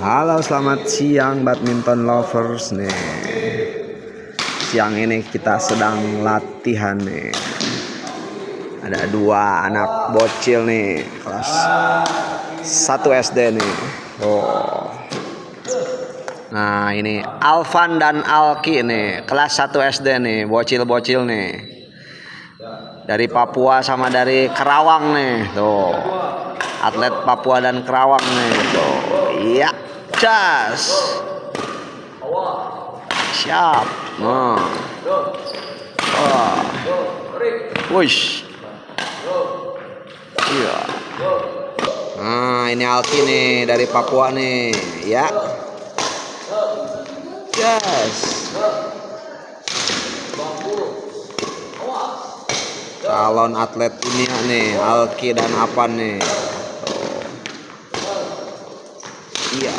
Halo, selamat siang badminton lovers nih. Siang ini kita sedang latihan nih. Ada dua anak bocil nih, kelas 1 SD nih. Oh. Nah, ini Alvan dan Alki nih, kelas 1 SD nih, bocil-bocil nih. Dari Papua sama dari Kerawang nih, tuh. Atlet Papua dan Kerawang nih, tuh. Iya, cas. Siap. Nah. Wah. Wush. Iya. Nah, ini Alki nih dari Papua nih, ya. Yes. Calon atlet dunia nih, Alki dan Apan nih. Iya.